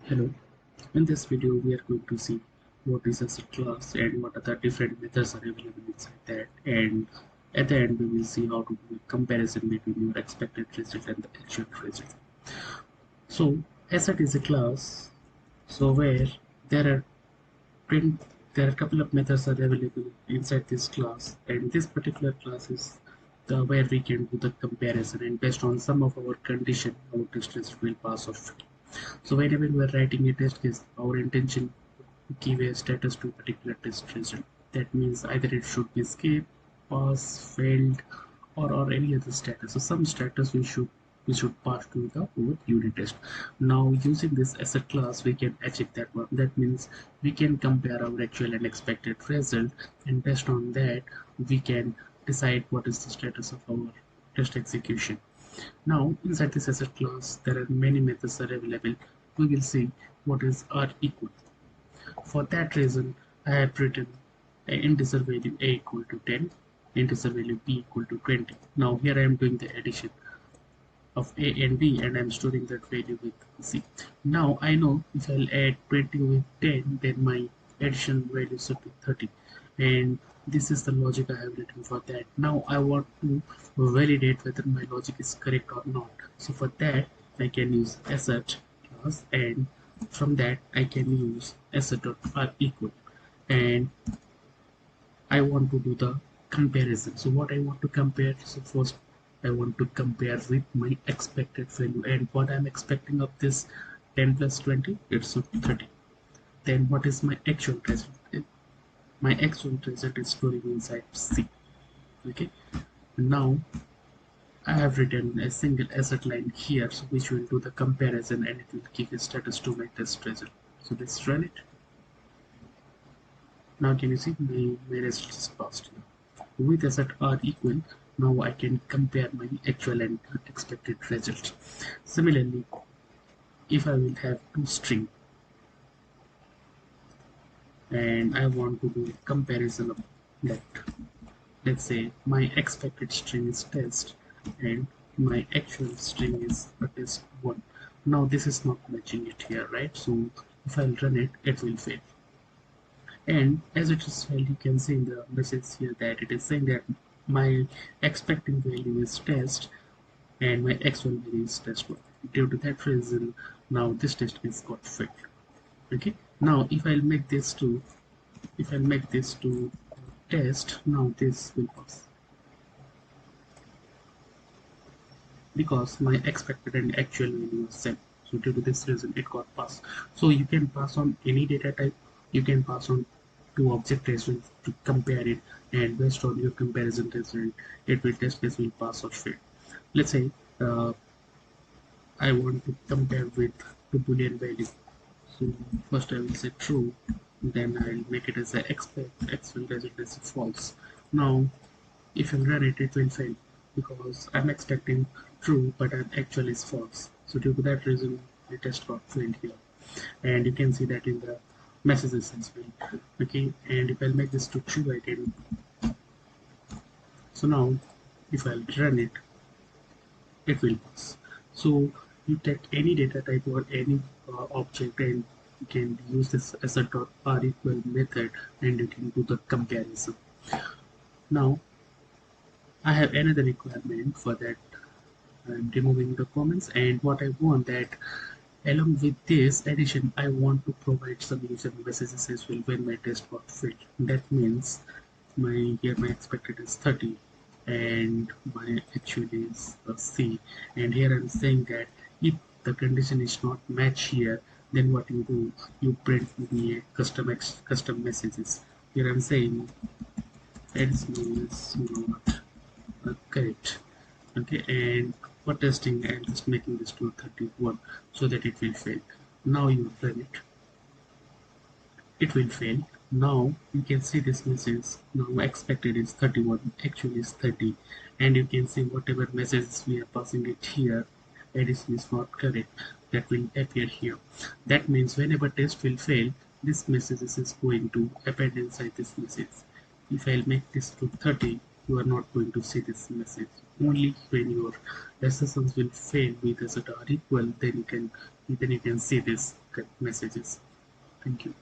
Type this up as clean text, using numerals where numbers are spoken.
Hello, in this video we are going to see what is Assert class and what are the different methods are available inside that, and at the end we will see how to do a comparison between your expected result and the actual result. So Assert is a class where there are print there are a couple of methods are available inside this class, and this particular class is the where we can do the comparison, and based on some of our condition our test result will pass or fail. So whenever we are writing a test case, our intention to give a status to a particular test result. That means either it should be skip, pass, failed, or any other status. So some status we should pass to the our unit test. Now using this Assert class we can achieve that one. That means we can compare our actual and expected result, and based on that we can decide what is the status of our test execution. Now inside this Assert class there are many methods are available. We will see what is AreEqual. For that reason I have written an integer value a equal to 10, integer value b equal to 20. Now here I am doing the addition of a and b, and I am storing that value with c. Now I know if I'll add 20 with 10, then my addition value should be 30, and this is the logic I have written for that. Now I want to validate whether my logic is correct or not. So for that I can use assert class, and from that I can use assert.areEqual, and I want to do the comparison. So what I want to compare, so first I want to compare with my expected value, and what I'm expecting of this 10 plus 20, it's 30. Then what is my actual result? My actual result is storing inside C. Okay, now I have written a single assert line here, so which will do the comparison, and it will give a status to my test result. So let's run it. Now can you see my result is passed. With Assert.AreEqual, now I can compare my actual and expected result. Similarly, if I will have two string and I want to do a comparison of that, let's say my expected string is test and my actual string is a test1. Now this is not matching it here, right? So if I'll run it, it will fail. And as it is failed, you can see in the message here that it is saying that my expecting value is test and my actual value is test1. Due to that reason, now this test case got failed. Okay, now if I'll make this to test, now this will pass because my expected and actual value was same. So due to this reason it got passed. So you can pass on any data type, you can pass on to object result to compare it, and based on your comparison result it will test case will pass or fail. Let's say I want to compare with the boolean value. So first I will say true, then I will make it as a actual result as false. Now if I run it, it will fail because I'm expecting true but I'm actually is false. So due to that reason the test got failed here, and you can see that in the messages as well. Okay, and if I'll make this to true again, so now if I'll run it, it will pass. So you take any data type or any object, and you can use this Assert.AreEqual method, and you can do the comparison. Now I have another requirement for that. I'm removing the comments, and what I want that along with this addition I want to provide some user messages as well when my test got failed. That means my expected is 30 and my actual is C, and here I'm saying that if the condition is not matched here, then what you do, you print me a custom messages. Here I'm saying else means not correct. Okay, and for testing I'm just making this to 31 so that it will fail. Now you run it, it will fail. Now you can see this message, now expected is 31, actually is 30, and you can see whatever messages we are passing it here, addition is not correct, that will appear here. That means whenever test will fail, this message is going to append inside this message. If I'll make this to 30, you are not going to see this message. Only when your assertions will fail with Assert.AreEqual, then you can see this messages. Thank you.